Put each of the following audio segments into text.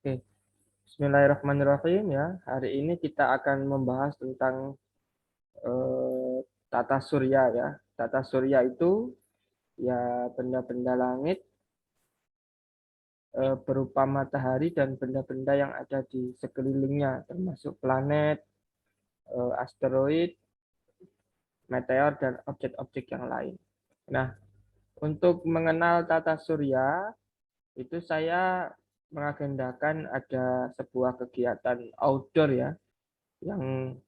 Oke, Bismillahirrahmanirrahim ya. Hari ini kita akan membahas tentang tata surya ya. Tata surya itu ya benda-benda langit berupa matahari dan benda-benda yang ada di sekelilingnya, termasuk planet, asteroid, meteor dan objek-objek yang lain. Nah, untuk mengenal tata surya itu saya mengagendakan ada sebuah kegiatan outdoor ya yang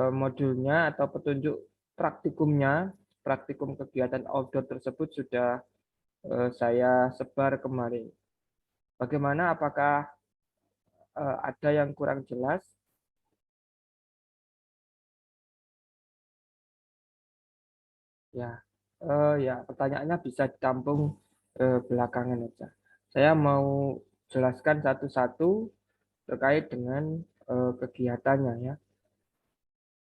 modulnya atau petunjuk praktikumnya, praktikum kegiatan outdoor tersebut sudah saya sebar kemarin. Bagaimana? Apakah ada yang kurang jelas? Ya, ya pertanyaannya bisa ditampung belakangan aja. Saya mau jelaskan satu-satu terkait dengan kegiatannya ya.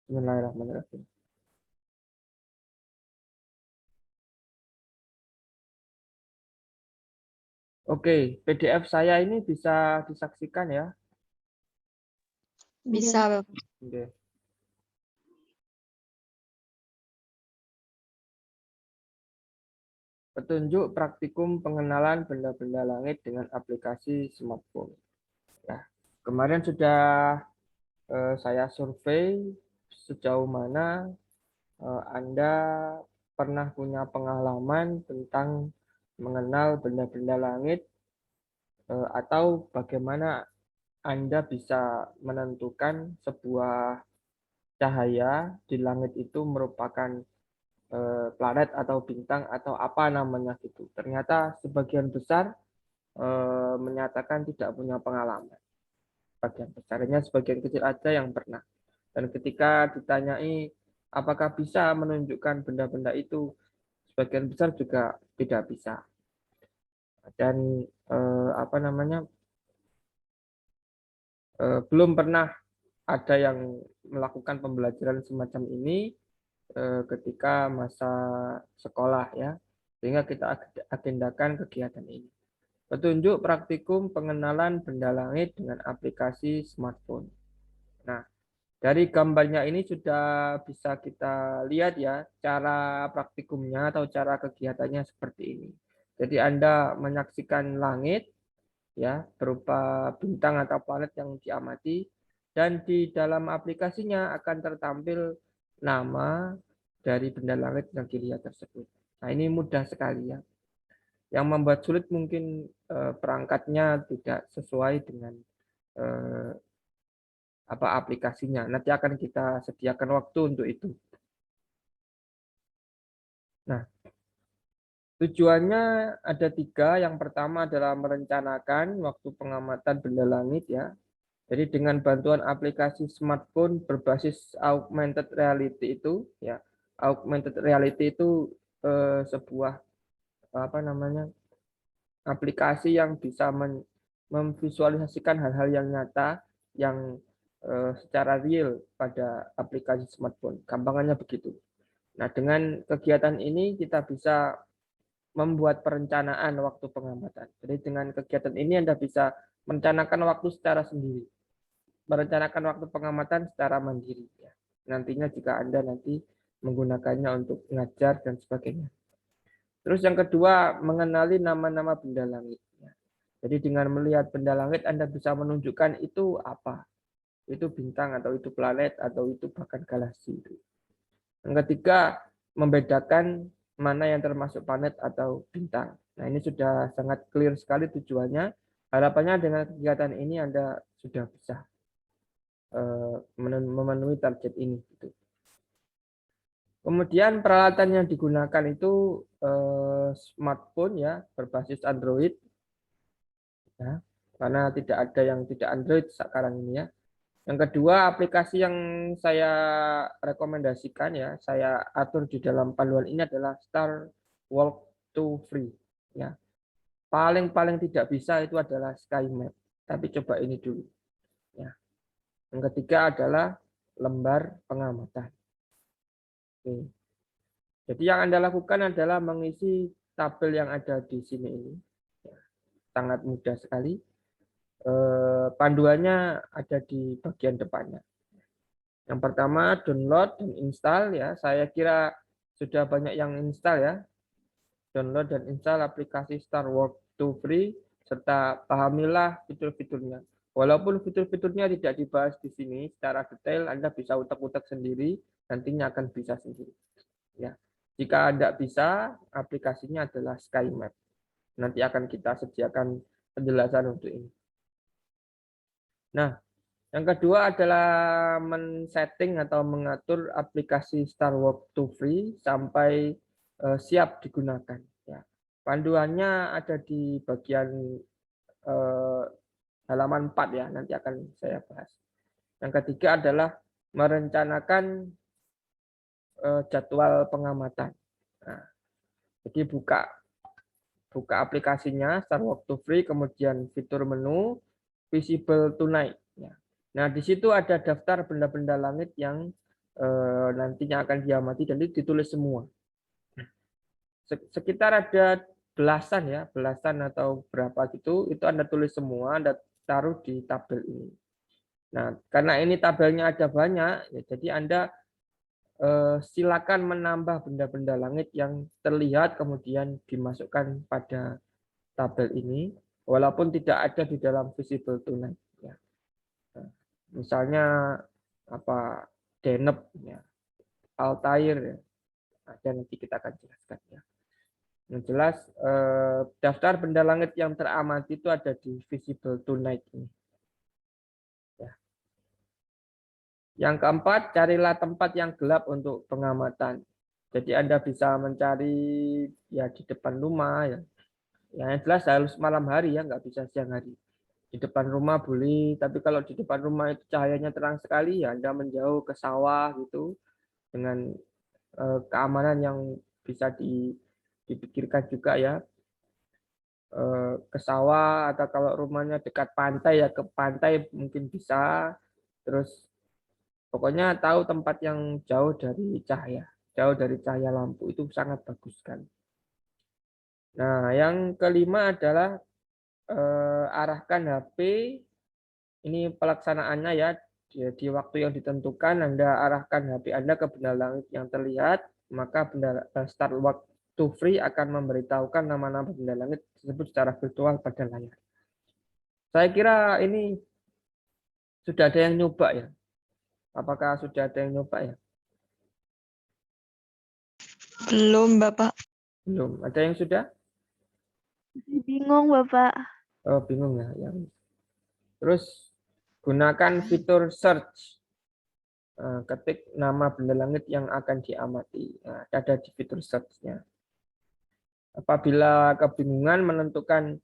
Bismillahirrahmanirrahim. Oke, PDF saya ini bisa disaksikan ya. Bisa, Bapak. Oke. Petunjuk praktikum pengenalan benda-benda langit dengan aplikasi smartphone. Ya, kemarin sudah saya survei sejauh mana Anda pernah punya pengalaman tentang mengenal benda-benda langit atau bagaimana Anda bisa menentukan sebuah cahaya di langit itu merupakan planet atau bintang atau apa namanya gitu. Ternyata sebagian besar menyatakan tidak punya pengalaman. Sebagian besarnya sebagian kecil aja yang pernah. Dan ketika ditanyai apakah bisa menunjukkan benda-benda itu, sebagian besar juga tidak bisa. Dan apa namanya belum pernah ada yang melakukan pembelajaran semacam ini ketika masa sekolah ya, sehingga kita agendakan kegiatan ini. Petunjuk praktikum pengenalan benda langit dengan aplikasi smartphone. Nah, dari gambarnya ini sudah bisa kita lihat ya cara praktikumnya atau cara kegiatannya seperti ini. Jadi Anda menyaksikan langit ya berupa bintang atau planet yang diamati dan di dalam aplikasinya akan tertampil nama dari benda langit yang dilihat tersebut. Nah, ini mudah sekali ya. Yang membuat sulit mungkin perangkatnya tidak sesuai dengan eh, apa aplikasinya. Nanti akan kita sediakan waktu untuk itu. Nah, tujuannya ada tiga. Yang pertama adalah merencanakan waktu pengamatan benda langit ya. Jadi dengan bantuan aplikasi smartphone berbasis augmented reality itu ya. Augmented reality itu sebuah apa namanya? Aplikasi yang bisa memvisualisasikan hal-hal yang nyata yang secara real pada aplikasi smartphone. Gampangannya begitu. Nah, dengan kegiatan ini kita bisa membuat perencanaan waktu pengamatan. Jadi dengan kegiatan ini Anda bisa merencanakan waktu secara sendiri, merencanakan waktu pengamatan secara mandiri. Ya. Nantinya jika Anda nanti menggunakannya untuk mengajar dan sebagainya. Terus yang kedua, mengenali nama-nama benda langit. Ya. Jadi dengan melihat benda langit, Anda bisa menunjukkan itu apa. Itu bintang atau itu planet atau itu bahkan galaksi. Yang ketiga, membedakan mana yang termasuk planet atau bintang. Nah, ini sudah sangat clear sekali tujuannya. Harapannya dengan kegiatan ini Anda sudah bisa memenuhi target ini. Gitu. Kemudian peralatan yang digunakan itu smartphone ya berbasis Android, ya, karena tidak ada yang tidak Android sekarang ini ya. Yang kedua, aplikasi yang saya rekomendasikan ya, saya atur di dalam panduan ini adalah Star Walk to Free. Ya, paling tidak bisa itu adalah Sky Map. Tapi coba ini dulu. Ya. Yang ketiga adalah lembar pengamatan. Oke. Jadi yang Anda lakukan adalah mengisi tabel yang ada di sini ini. Ya, sangat mudah sekali. Panduannya ada di bagian depannya. Yang pertama download dan install ya. Saya kira sudah banyak yang install ya. Download dan install aplikasi StarWork 2 Free serta pahamilah fitur-fiturnya. Walaupun fitur-fiturnya tidak dibahas di sini secara detail, Anda bisa utak-utak sendiri, nantinya akan bisa sendiri. Ya. Jika Anda bisa, aplikasinya adalah SkyMap. Nanti akan kita sediakan penjelasan untuk ini. Nah, yang kedua adalah men-setting atau mengatur aplikasi StarWork 2 Free sampai siap digunakan. Ya. Panduannya ada di bagian halaman 4 ya, nanti akan saya bahas. Yang ketiga adalah merencanakan jadwal pengamatan. Nah, jadi buka aplikasinya StarWork 2 Free, kemudian fitur menu, visible tonight. Ya. Nah, di situ ada daftar benda-benda langit yang nantinya akan diamati dan itu ditulis semua. Sekitar ada belasan atau berapa gitu, itu Anda tulis semua, Anda taruh di tabel ini. Nah, karena ini tabelnya ada banyak, ya, jadi Anda silakan menambah benda-benda langit yang terlihat kemudian dimasukkan pada tabel ini, walaupun tidak ada di dalam visible tonight. Ya. Nah, misalnya apa Deneb, ya, Altair, ya. Dan nanti kita akan jelaskan. Ya. Yang jelas daftar benda langit yang teramati itu ada di visible tonight ini. Ya. Yang keempat, carilah tempat yang gelap untuk pengamatan. Jadi Anda bisa mencari ya di depan rumah, ya. Yang jelas harus malam hari ya, nggak bisa siang hari. Di depan rumah boleh, tapi kalau di depan rumah itu cahayanya terang sekali, ya Anda menjauh ke sawah gitu dengan keamanan yang bisa dipikirkan juga ya. Ke sawah atau kalau rumahnya dekat pantai ya ke pantai mungkin bisa. Terus pokoknya tahu tempat yang jauh dari cahaya lampu itu sangat bagus sekali. Nah, yang kelima adalah arahkan HP. Ini pelaksanaannya ya di waktu yang ditentukan Anda arahkan HP Anda ke benda langit yang terlihat, maka benda StarWork 2 Free akan memberitahukan nama-nama benda langit tersebut secara virtual pada layar. Saya kira ini sudah ada yang nyoba ya. Apakah sudah ada yang nyoba ya? Belum, Bapak. Belum. Ada yang sudah? Bingung, Bapak. Oh, bingung ya. Terus gunakan fitur search. Ketik nama benda langit yang akan diamati. Nah, ada di fitur search-nya. Apabila kebingungan menentukan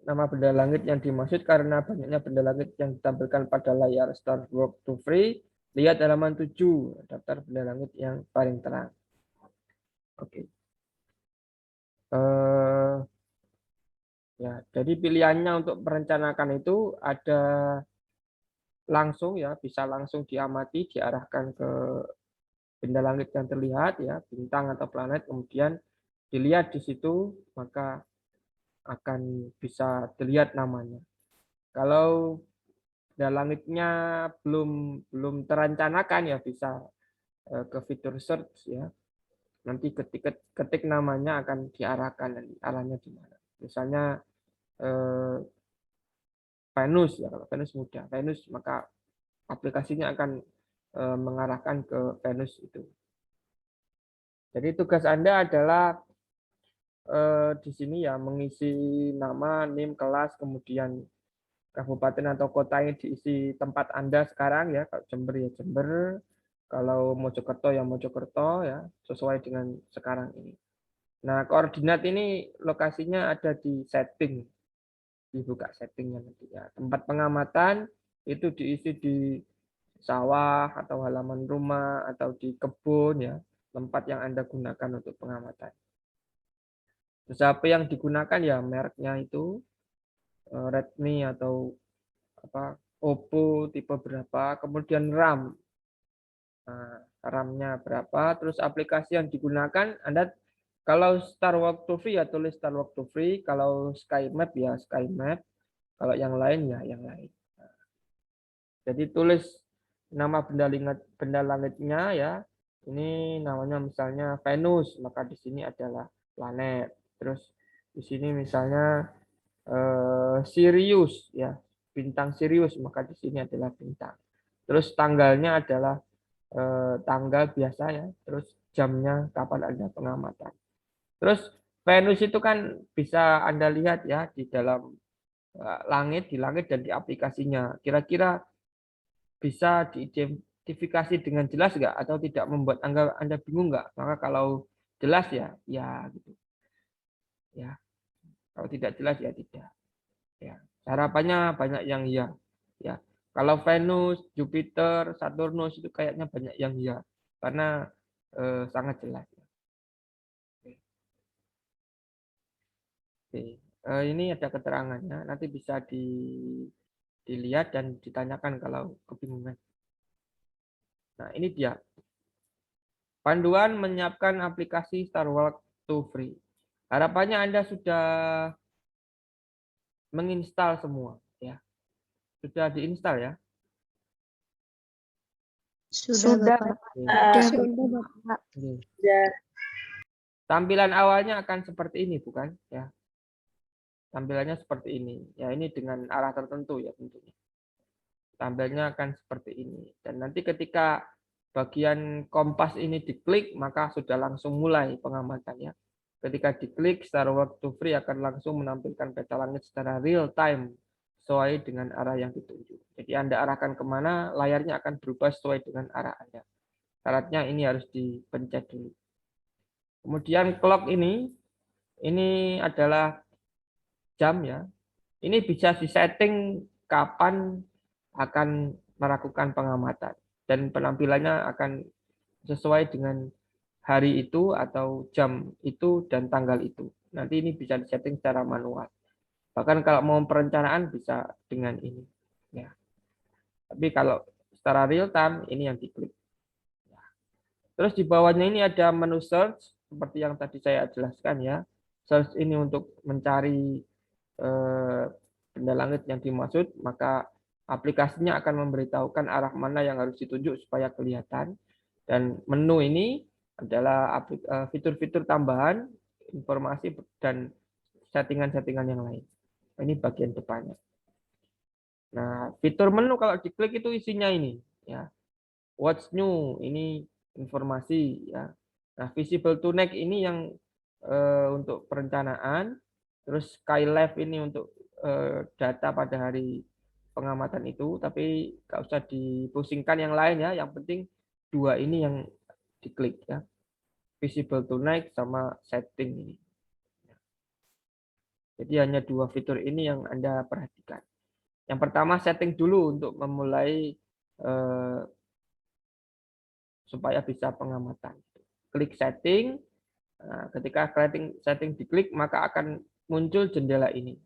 nama benda langit yang dimaksud karena banyaknya benda langit yang ditampilkan pada layar StarWork 2 Free, lihat halaman 7, daftar benda langit yang paling terang. Oke. Ya, jadi pilihannya untuk merencanakan itu ada langsung ya, bisa langsung diamati, diarahkan ke benda langit yang terlihat ya, bintang atau planet, kemudian dilihat di situ, maka akan bisa dilihat namanya. Kalau benda langitnya belum terencanakan ya bisa ke fitur search ya. Nanti ketik namanya akan diarahkan dan arahnya di mana. Misalnya Venus ya, kalau Venus mudah, Venus maka aplikasinya akan mengarahkan ke Venus itu. Jadi tugas Anda adalah di sini ya mengisi nama, NIM, kelas, kemudian kabupaten atau kota yang diisi tempat Anda sekarang ya. Kalau Jember ya Jember, kalau Mojokerto ya Mojokerto ya, sesuai dengan sekarang ini. Nah, koordinat ini lokasinya ada di setting. Dibuka settingnya nanti ya. Tempat pengamatan itu diisi di sawah atau halaman rumah atau di kebun ya, tempat yang Anda gunakan untuk pengamatan. Terus HP yang digunakan ya mereknya itu Redmi atau apa Oppo tipe berapa, kemudian RAM. Nah, RAM-nya berapa, terus aplikasi yang digunakan Anda kalau StarWork 2 Free ya tulis StarWork 2 Free, kalau SkyMap ya SkyMap. Kalau yang lain ya yang lain. Jadi tulis nama benda langitnya ya. Ini namanya misalnya Venus, maka di sini adalah planet. Terus di sini misalnya Sirius ya, bintang Sirius, maka di sini adalah bintang. Terus tanggalnya adalah tanggal biasa ya. Terus jamnya kapan ada pengamatan. Terus Venus itu kan bisa Anda lihat ya di dalam di langit dan di aplikasinya. Kira-kira bisa diidentifikasi dengan jelas nggak atau tidak membuat Anda bingung nggak? Maka kalau jelas ya, ya gitu. Ya, kalau tidak jelas ya tidak. Ya, harapannya banyak yang ya. Ya, kalau Venus, Jupiter, Saturnus itu kayaknya banyak yang ya, karena sangat jelas. Oke. Ini ada keterangannya, nanti bisa dilihat dan ditanyakan kalau kebingungan. Nah, ini dia. Panduan menyiapkan aplikasi StarWorld to Free. Harapannya Anda sudah menginstal semua, ya. Sudah diinstal ya. Sudah, Bapak. Sudah, Bapak. Tampilan awalnya akan seperti ini, bukan? Ya. Tampilannya seperti ini. Ya, ini dengan arah tertentu ya tentunya. Tampilnya akan seperti ini. Dan nanti ketika bagian kompas ini diklik, maka sudah langsung mulai pengamatannya. Ketika diklik, StarWorld to Free akan langsung menampilkan peta langit secara real time sesuai dengan arah yang ditunjuk. Jadi Anda arahkan kemana, layarnya akan berubah sesuai dengan arah Anda. Syaratnya ini harus dipencet dulu. Kemudian clock ini adalah jam ya. Ini bisa disetting kapan akan melakukan pengamatan dan penampilannya akan sesuai dengan hari itu atau jam itu dan tanggal itu. Nanti ini bisa disetting secara manual. Bahkan kalau mau perencanaan bisa dengan ini. Ya. Tapi kalau secara real time ini yang diklik. Terus di bawahnya ini ada menu search seperti yang tadi saya jelaskan ya. Search ini untuk mencari benda langit yang dimaksud, maka aplikasinya akan memberitahukan arah mana yang harus ditunjuk supaya kelihatan. Dan menu ini adalah fitur-fitur tambahan, informasi dan settingan-settingan yang lain. Ini bagian depannya. Nah, fitur menu kalau diklik itu isinya ini, ya. What's new ini informasi, ya. Nah, visible to next ini yang untuk perencanaan, terus Skylab ini untuk data pada hari pengamatan itu, tapi nggak usah dipusingkan yang lain ya. Yang penting dua ini yang diklik ya. Visible to next sama setting ini. Jadi hanya dua fitur ini yang Anda perhatikan. Yang pertama setting dulu untuk memulai supaya bisa pengamatan. Klik setting. Nah, ketika setting diklik maka akan muncul jendela ini.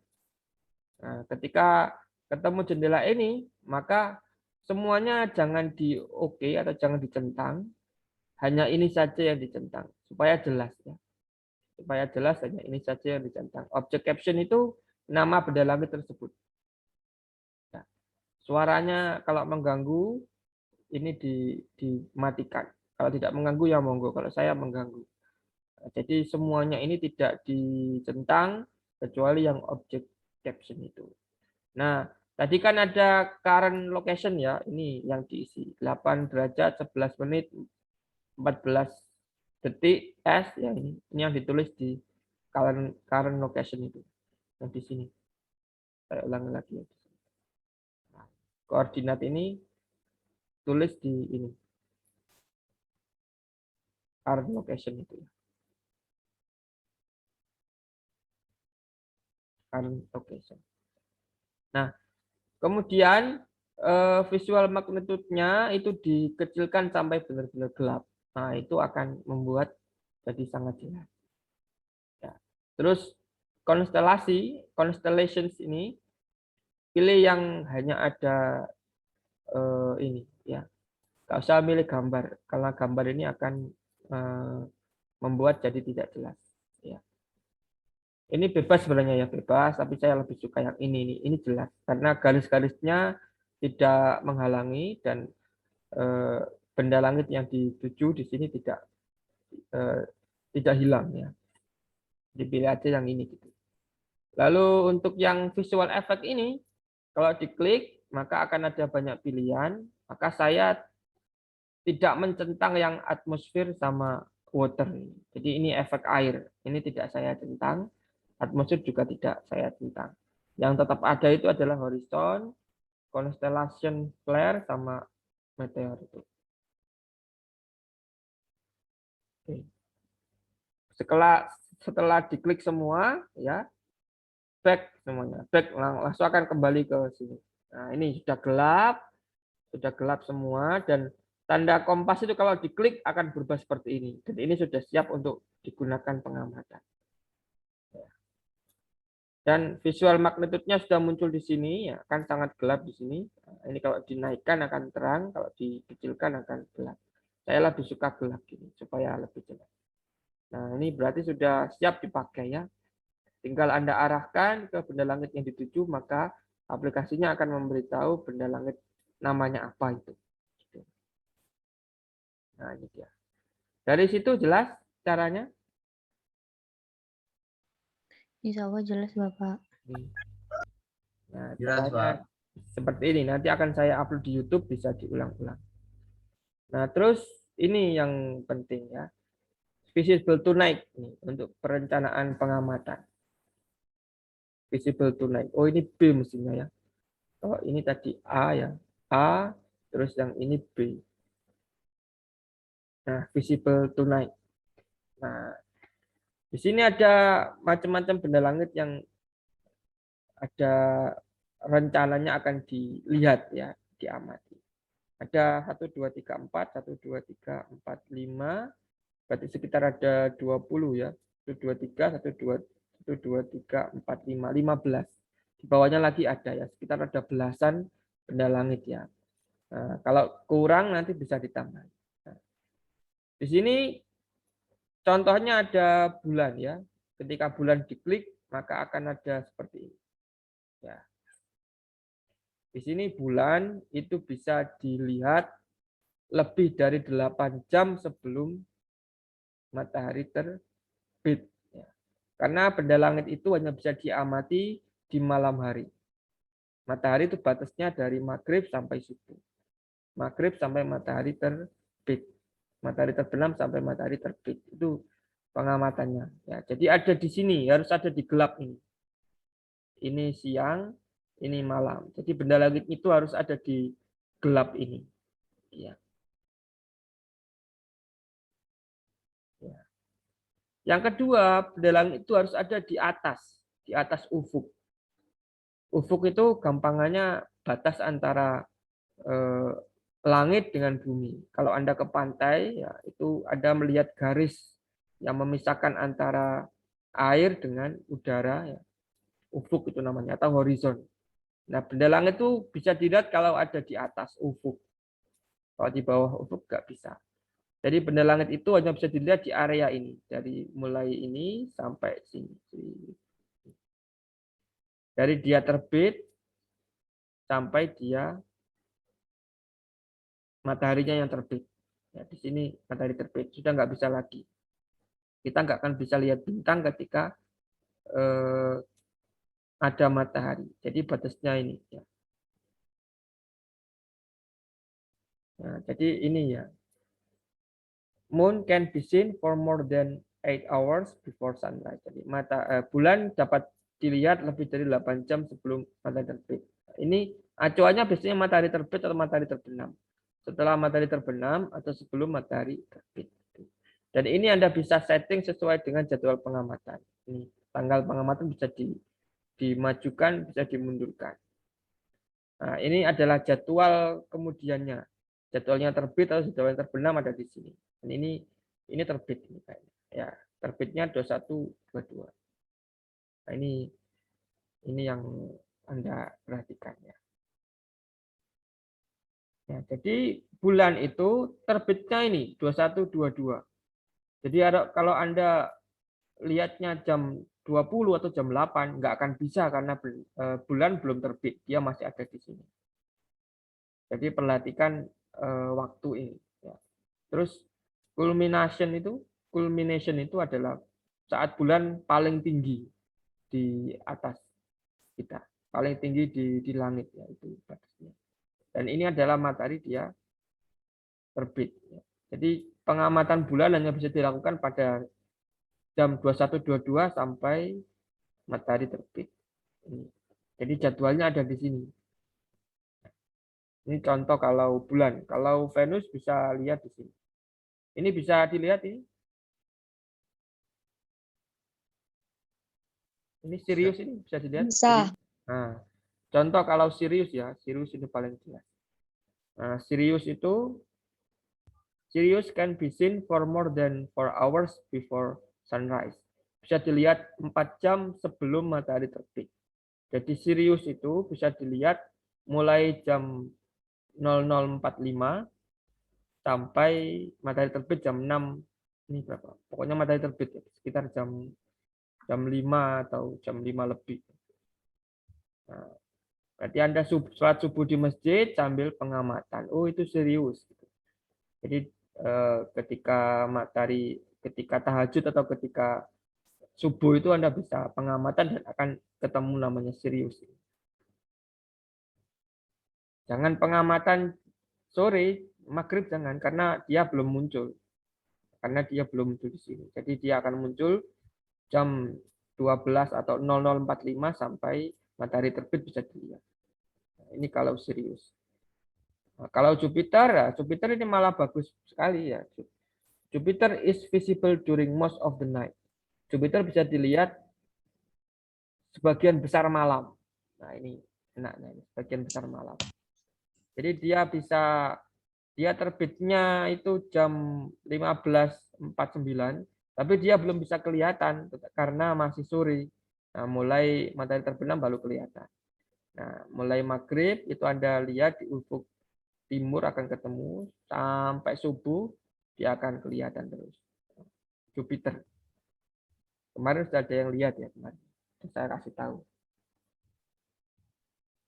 Nah, ketika ketemu jendela ini, maka semuanya jangan di oke atau jangan dicentang, hanya ini saja yang dicentang supaya jelas ya. Supaya jelas hanya ini saja yang dicentang. Object caption itu nama benda langit tersebut. Nah, suaranya kalau mengganggu ini dimatikan. Kalau tidak mengganggu ya monggo. Kalau saya mengganggu. Nah, jadi semuanya ini tidak dicentang kecuali yang object caption itu. Nah, tadi kan ada current location ya, ini yang diisi 8 derajat 11 menit 14 detik S ya ini yang ditulis di current location itu. Yang di sini. Saya ulangi lagi ya. Nah, koordinat ini tulis di ini. Current location itu. Current location. Nah, kemudian visual magnitude-nya itu dikecilkan sampai benar-benar gelap. Nah, itu akan membuat jadi sangat jelas. Ya. Terus constellations ini pilih yang hanya ada ini ya. Nggak usah milih gambar karena gambar ini akan membuat jadi tidak jelas. Ya. Ini bebas sebenarnya ya, bebas, tapi saya lebih suka yang ini. Ini jelas karena garis-garisnya tidak menghalangi dan benda langit yang dituju di sini tidak hilang ya. Dipilih aja yang ini gitu. Lalu untuk yang visual effect ini, kalau diklik maka akan ada banyak pilihan. Maka saya tidak mencentang yang atmosfer sama water. Jadi ini efek air. Ini tidak saya centang. Atmosfer juga tidak saya centang. Yang tetap ada itu adalah horizon, constellation flare, sama meteor itu. Oke. Setelah diklik semua, ya back semuanya, back langsung akan kembali ke sini. Nah ini sudah gelap semua dan tanda kompas itu kalau diklik akan berubah seperti ini. Dan ini sudah siap untuk digunakan pengamatan. Dan visual magnitude-nya sudah muncul di sini, ya kan sangat gelap di sini. Nah, ini kalau dinaikkan akan terang, kalau dikecilkan akan gelap. Saya lebih suka gelap gini supaya lebih jelas. Nah ini berarti sudah siap dipakai ya. Tinggal Anda arahkan ke benda langit yang dituju, maka aplikasinya akan memberitahu benda langit namanya apa itu. Nah ini dia. Dari situ jelas caranya? Insya Allah jelas Bapak. Nah, Jelas, caranya Pak. seperti ini. Nanti akan saya upload di YouTube, bisa diulang-ulang. Nah, terus ini yang penting ya. Visible tonight nih, untuk perencanaan pengamatan. Visible tonight. Oh, ini B mestinya ya. Oh, ini tadi A ya. A, terus yang ini B. Nah, visible tonight. Nah, di sini ada macam-macam benda langit yang ada rencananya akan dilihat ya, diamati. Ada 1, 2, 3, 4, 1, 2, 3, 4, 5. Berarti sekitar ada 20 ya. 1, 2, 3, 1, 2, 1, 2, 3, 4, 5, 15. Di bawahnya lagi ada ya, sekitar ada belasan benda langit ya. Nah, kalau kurang nanti bisa ditambah. Nah, di sini contohnya ada bulan ya. Ketika bulan diklik, maka akan ada seperti ini. Ya. Di sini bulan itu bisa dilihat lebih dari 8 jam sebelum matahari terbit. Ya. Karena benda langit itu hanya bisa diamati di malam hari. Matahari itu batasnya dari maghrib sampai subuh. Maghrib sampai matahari terbit. Matahari terbenam sampai matahari terbit. Itu pengamatannya. Ya, jadi ada di sini, harus ada di gelap ini. Ini siang, ini malam. Jadi benda langit itu harus ada di gelap ini. Ya. Ya. Yang kedua, benda langit itu harus ada di atas ufuk. Ufuk itu gampangannya batas antara langit dengan bumi. Kalau Anda ke pantai, ya itu Anda melihat garis yang memisahkan antara air dengan udara, ya. Ufuk itu namanya, atau horizon. Nah, benda langit itu bisa dilihat kalau ada di atas ufuk. Kalau di bawah ufuk nggak bisa. Jadi benda langit itu hanya bisa dilihat di area ini, dari mulai ini sampai sini. Dari dia terbit sampai dia mataharinya yang terbit. Ya, di sini matahari terbit, sudah nggak bisa lagi. Kita nggak akan bisa lihat bintang ketika ada matahari. Jadi batasnya ini. Ya. Nah, jadi ini ya. Moon can be seen for more than 8 hours before sunrise. Jadi bulan dapat dilihat lebih dari 8 jam sebelum matahari terbit. Ini acuannya biasanya matahari terbit atau matahari terbenam. Setelah matahari terbenam atau sebelum matahari terbit. Dan ini Anda bisa setting sesuai dengan jadwal pengamatan. Ini tanggal pengamatan bisa dimajukan, bisa dimundurkan. Nah, ini adalah jadwal kemudiannya. Jadwalnya terbit atau jadwalnya terbenam ada di sini. Dan ini terbit ini kayaknya. Ya, terbitnya 2122. Nah, ini yang Anda perhatikan ya. Ya, jadi bulan itu terbitnya ini 2122. Jadi kalau Anda lihatnya jam 20 atau jam 8 nggak akan bisa karena bulan belum terbit, dia masih ada di sini. Jadi perhatikan waktu ini. Ya. Terus culmination itu adalah saat bulan paling tinggi di atas kita, paling tinggi di langit ya itu batasnya. Dan ini adalah matahari dia terbit. Ya. Jadi pengamatan bulan hanya bisa dilakukan pada jam 21.22 sampai matahari terbit. Jadi jadwalnya ada di sini. Ini contoh kalau bulan. Kalau Venus bisa lihat di sini. Ini bisa dilihat ini. Ini Sirius ini bisa dilihat. Bisa. Nah, contoh kalau Sirius ya, Sirius ini paling jelas. Nah, Sirius can be seen for more than 4 hours before sunrise. Bisa dilihat 4 jam sebelum matahari terbit. Jadi Sirius itu bisa dilihat mulai jam 00.45 sampai matahari terbit jam 6. Ini berapa? Pokoknya matahari terbit ya, sekitar jam 5 atau jam 5 lebih. Nah, berarti Anda sholat subuh di masjid sambil pengamatan. Oh, itu serius. Jadi ketika tahajud atau ketika subuh itu Anda bisa pengamatan dan akan ketemu namanya serius. Jangan pengamatan sore, maghrib jangan, karena dia belum muncul. Karena dia belum muncul di sini. Jadi dia akan muncul jam 12 atau 00.45 sampai matahari terbit bisa dilihat. Nah, ini kalau serius. Nah, kalau Jupiter, Jupiter ini malah bagus sekali ya. Jupiter is visible during most of the night. Jupiter bisa dilihat sebagian besar malam. Nah ini enaknya, sebagian besar malam. Jadi dia terbitnya itu jam 15.49, tapi dia belum bisa kelihatan karena masih sore. Nah, mulai matahari terbenam baru kelihatan. Nah, mulai maghrib itu Anda lihat di ufuk timur akan ketemu sampai subuh dia akan kelihatan terus. Jupiter. Kemarin sudah ada yang lihat ya kemarin. Saya kasih tahu.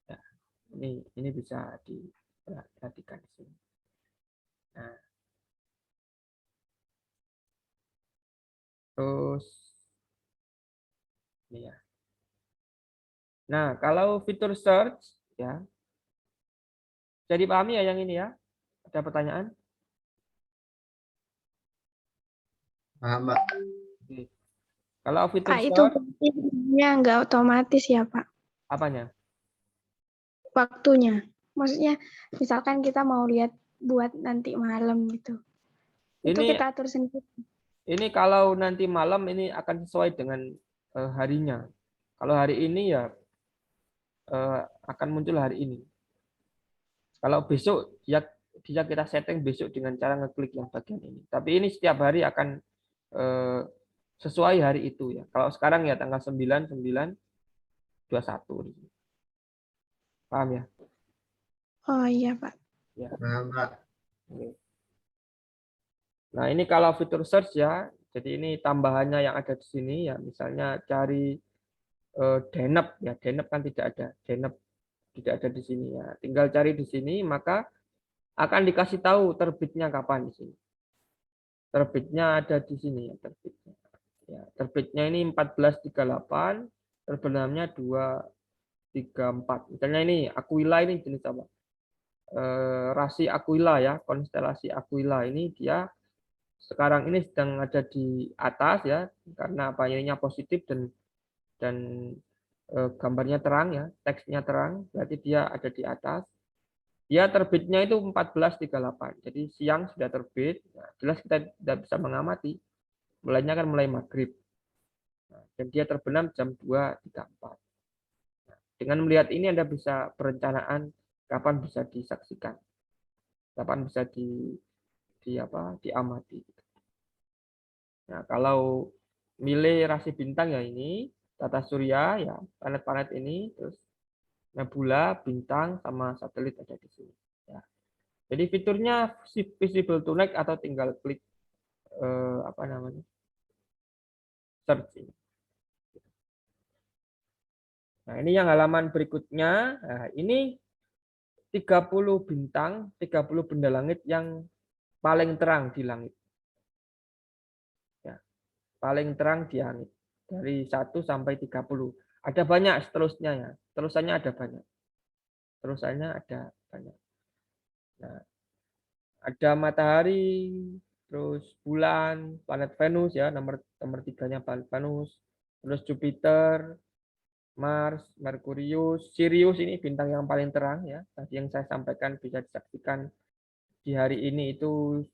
Ya, ini bisa diperhatikan di sini. Nah, terus ini ya. Nah, kalau fitur search ya. Jadi pahami ya yang ini ya? Ada pertanyaan? Paham, Pak. Oke. Kalau fitur Pak, itu search, berarti nggak otomatis ya, Pak, apanya? waktunya. Maksudnya, misalkan kita mau lihat buat nanti malam gitu. Itu Ini kita atur sendiri. Ini kalau nanti malam ini akan sesuai dengan harinya. Kalau hari ini ya akan muncul hari ini. Kalau besok dia kita setting besok dengan cara ngeklik yang bagian ini. Tapi ini setiap hari akan sesuai hari itu ya. Kalau sekarang ya tanggal 9/9/21. Paham ya? Oh iya, Pak. Ya. Paham, Pak. Oke. Nah, ini kalau fitur search ya. Jadi ini tambahannya yang ada di sini ya. Misalnya cari Deneb ya, Deneb kan tidak ada, Deneb tidak ada di sini ya. Tinggal cari di sini maka akan dikasih tahu terbitnya kapan di sini. Terbitnya ada di sini ya terbitnya. Ya, terbitnya ini 14.38, terbenamnya 2.34. Misalnya ini Aquila ini jenis apa? Rasi Aquila ya, konstelasi Aquila ini dia sekarang ini sedang ada di atas ya karena apa ininya positif dan gambarnya terang ya, teksnya terang, berarti dia ada di atas. Dia terbitnya itu 14.38. Jadi siang sudah terbit. Nah, jelas kita tidak bisa mengamati. Mulainya kan mulai maghrib. Nah, dan dia terbenam jam 2.34. Nah, dengan melihat ini Anda bisa perencanaan kapan bisa disaksikan. Kapan bisa diamati. Nah, kalau milih rasi bintang ya ini, tata surya ya, planet-planet ini, terus nebula, bintang, sama satelit ada di sini. Ya. Jadi fiturnya visible tonight atau tinggal klik search ini. Nah, ini yang halaman berikutnya. Nah, ini 30 bintang, 30 benda langit yang paling terang di langit. Ya, paling terang di langit. Dari 1 sampai 30. Ada banyak seterusnya ya. Terusannya ada banyak. Terusannya ada banyak. Nah, ada matahari, terus bulan, planet Venus ya, nomor 3-nya planet Venus, terus Jupiter, Mars, Merkurius, Sirius ini bintang yang paling terang ya. Tadi yang saya sampaikan bisa disaksikan di hari ini itu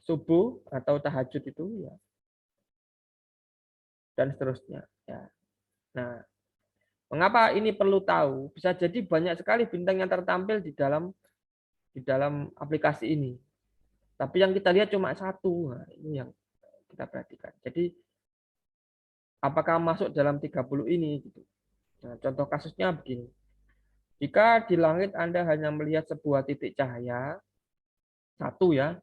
subuh atau tahajud itu ya. Dan seterusnya ya. Nah, mengapa ini perlu tahu? Bisa jadi banyak sekali bintang yang tertampil di dalam aplikasi ini. Tapi yang kita lihat cuma satu. Nah, ini yang kita perhatikan. Jadi apakah masuk dalam 30 ini gitu. Nah, contoh kasusnya begini. Jika di langit Anda hanya melihat sebuah titik cahaya, satu ya,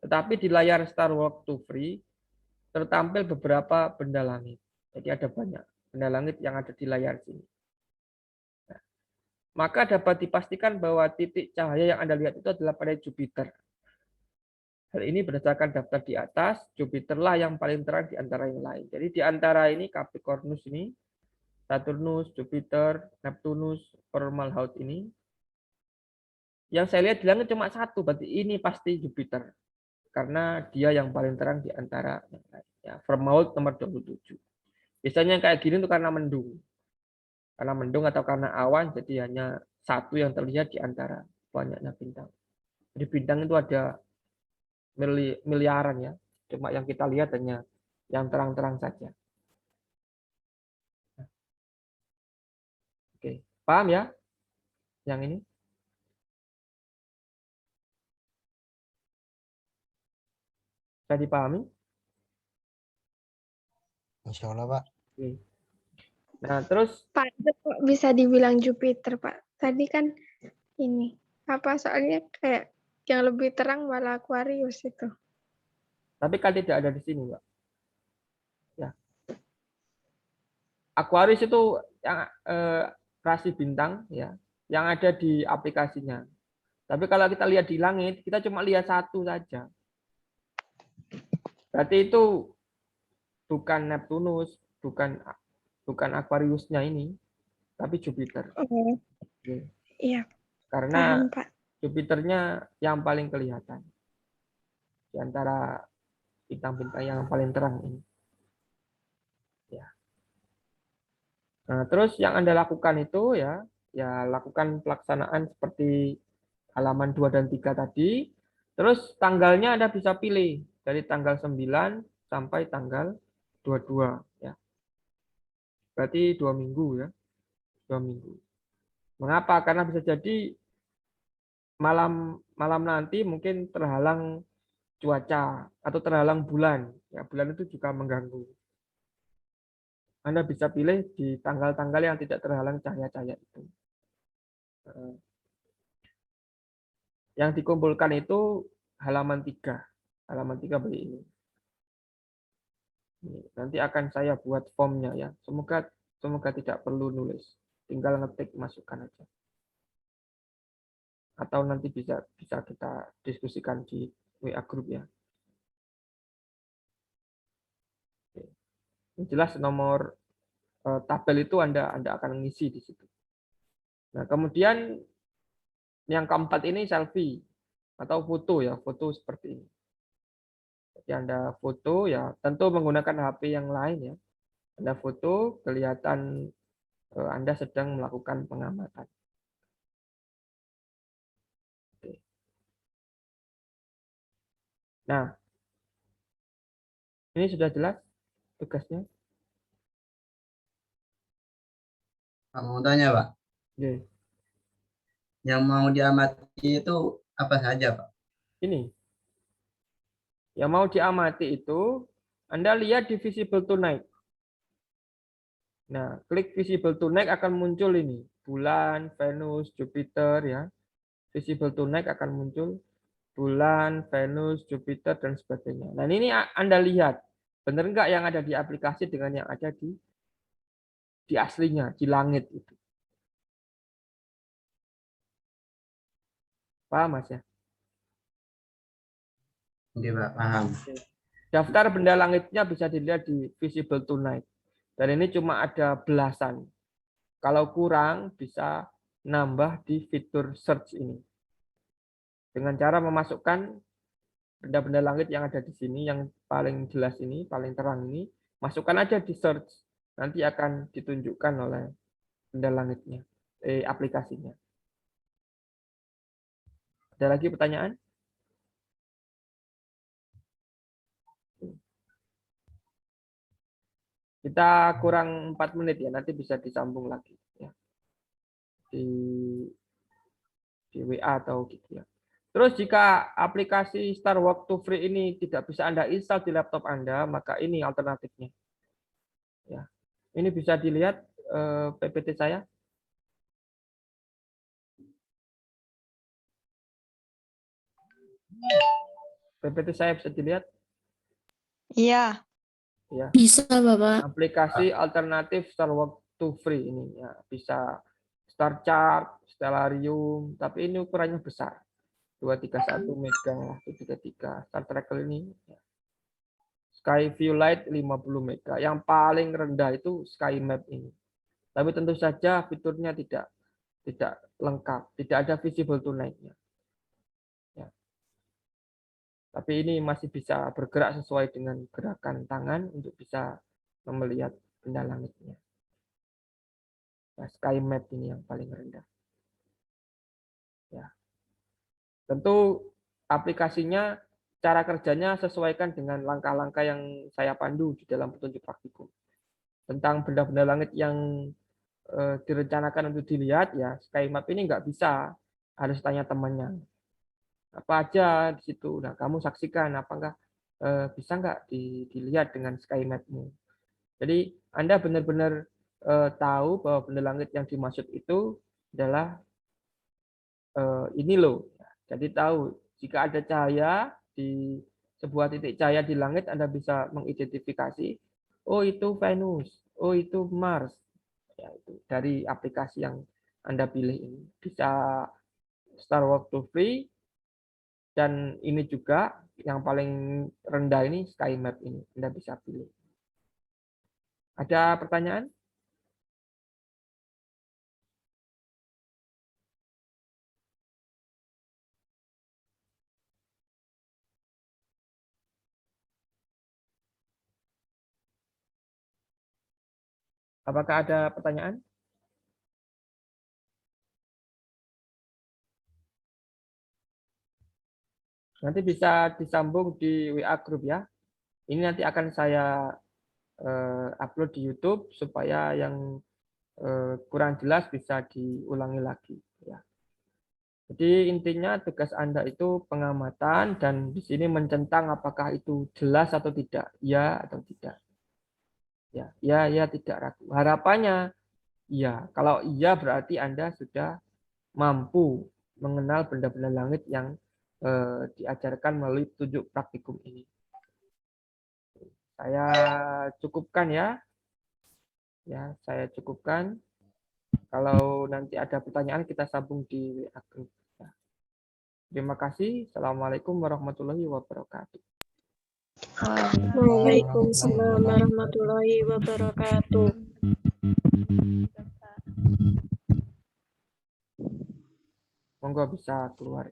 tetapi di layar Star Walk to Free tertampil beberapa benda langit. Jadi ada banyak benda langit yang ada di layar sini. Nah, maka dapat dipastikan bahwa titik cahaya yang Anda lihat itu adalah planet Jupiter. Hal ini berdasarkan daftar di atas, Jupiterlah yang paling terang di antara yang lain. Jadi di antara ini Capricornus ini, Saturnus, Jupiter, Neptunus, Fomalhaut ini, yang saya lihat di langit cuma satu, berarti ini pasti Jupiter. Karena dia yang paling terang di antara yang lain. Ya, Fomalhaut nomor 27. Biasanya kayak gini itu karena mendung. Karena mendung atau karena awan, jadi hanya satu yang terlihat di antara banyaknya bintang. Jadi bintang itu ada miliaran ya. Cuma yang kita lihat hanya yang terang-terang saja. Oke, paham ya? Yang ini? Bisa dipahami? Insya Allah, Pak. Oke. Nah, terus Pak, itu kok bisa dibilang Jupiter, Pak? Tadi kan ini, apa soalnya kayak yang lebih terang malah Aquarius itu. tapi kan tidak ada di sini, Mbak. Ya. Aquarius itu yang rasi bintang ya, yang ada di aplikasinya. Tapi kalau kita lihat di langit, kita cuma lihat satu saja. Berarti itu bukan Neptunus, bukan Aquariusnya ini, tapi Jupiter. Oh, Oke. iya, Karena paham, Pak. Jupiternya yang paling kelihatan di antara bintang-bintang yang paling terang ini. Ya. Nah, terus yang Anda lakukan itu ya lakukan pelaksanaan seperti halaman 2 dan 3 tadi. Terus tanggalnya Anda bisa pilih dari tanggal 9 sampai tanggal 22 ya. Berarti 2 minggu ya. 2 minggu. Mengapa? Karena bisa jadi malam nanti mungkin terhalang cuaca atau terhalang bulan. Ya, bulan itu juga mengganggu. Anda bisa pilih di tanggal-tanggal yang tidak terhalang cahaya-cahaya itu. Yang dikumpulkan itu halaman 3. Halaman 3 beli ini. Nanti akan saya buat formnya ya. Semoga tidak perlu nulis. Tinggal ngetik masukkan aja. Atau nanti bisa kita diskusikan di WA group ya. Yang jelas nomor tabel itu Anda akan mengisi di situ. Nah, kemudian yang keempat ini selfie atau foto ya, foto seperti ini. Jadi Anda foto ya, tentu menggunakan HP yang lain ya. Anda foto, kelihatan Anda sedang melakukan pengamatan. Oke. Nah, ini sudah jelas tugasnya. Pak mau tanya, Pak. Oke. Yang mau diamati itu apa saja, Pak? Ini yang mau diamati itu Anda lihat di visible tonight. Nah, klik visible tonight akan muncul ini bulan, Venus, Jupiter ya. Visible tonight akan muncul bulan, Venus, Jupiter dan sebagainya. Nah, ini Anda lihat benar nggak yang ada di aplikasi dengan yang ada di di aslinya, di langit itu. Paham Mas ya? Oke, Pak, paham. Daftar benda langitnya bisa dilihat di Visible Tonight. Dan ini cuma ada belasan. Kalau kurang bisa nambah di fitur search ini. Dengan cara memasukkan benda-benda langit yang ada di sini, yang paling jelas ini, paling terang ini, masukkan aja di search. Nanti akan ditunjukkan oleh benda langitnya, aplikasinya. Ada lagi pertanyaan? Kita kurang 4 menit ya, nanti bisa disambung lagi ya. Di WA atau gitu ya. Terus jika aplikasi Star Walk to Free ini tidak bisa Anda install di laptop Anda, maka ini alternatifnya. Ya. Ini bisa dilihat PPT saya. PPT saya bisa dilihat. Iya. Ya. Bisa, Bapak. Aplikasi alternatif Star Walk to Free ini ya, bisa Star Chart, Stellarium, tapi ini ukurannya besar. 231 mega, 133 Star Tracker ini. Sky View Lite 50 mega. Yang paling rendah itu Sky Map ini. Tapi tentu saja fiturnya tidak lengkap, tidak ada Visible Tonight-nya. Ya. Tapi ini masih bisa bergerak sesuai dengan gerakan tangan untuk bisa melihat benda langitnya. Nah, Sky Map ini yang paling rendah. Ya. Tentu aplikasinya, cara kerjanya sesuaikan dengan langkah-langkah yang saya pandu di dalam petunjuk praktikum. Tentang benda-benda langit yang direncanakan untuk dilihat, ya Sky Map ini nggak bisa, harus tanya temannya. Apa aja di situ. Nah, kamu saksikan apakah bisa nggak dilihat dengan Sky Map-mu. Jadi Anda benar-benar tahu bahwa benda langit yang dimaksud itu adalah ini loh. Jadi tahu jika ada cahaya di sebuah titik cahaya di langit, Anda bisa mengidentifikasi, oh itu Venus, oh itu Mars. Ya, itu dari aplikasi yang Anda pilih ini. Bisa Star Walk to Free, dan ini juga yang paling rendah ini Sky Map ini. Anda bisa pilih. Ada pertanyaan? Apakah ada pertanyaan? Nanti bisa disambung di WA Group ya. Ini nanti akan saya upload di YouTube supaya yang kurang jelas bisa diulangi lagi. Ya. Jadi intinya tugas Anda itu pengamatan dan di sini mencentang apakah itu jelas atau tidak, ya atau tidak. Ya, tidak ragu. Harapannya iya. Kalau iya berarti Anda sudah mampu mengenal benda-benda langit yang diajarkan melalui petunjuk praktikum ini. Saya cukupkan ya. Ya, saya cukupkan. Kalau nanti ada pertanyaan kita sambung di WA Group. Ya. Terima kasih. Assalamualaikum warahmatullahi wabarakatuh. Waalaikumsalam warahmatullahi wabarakatuh. Monggo bisa keluar.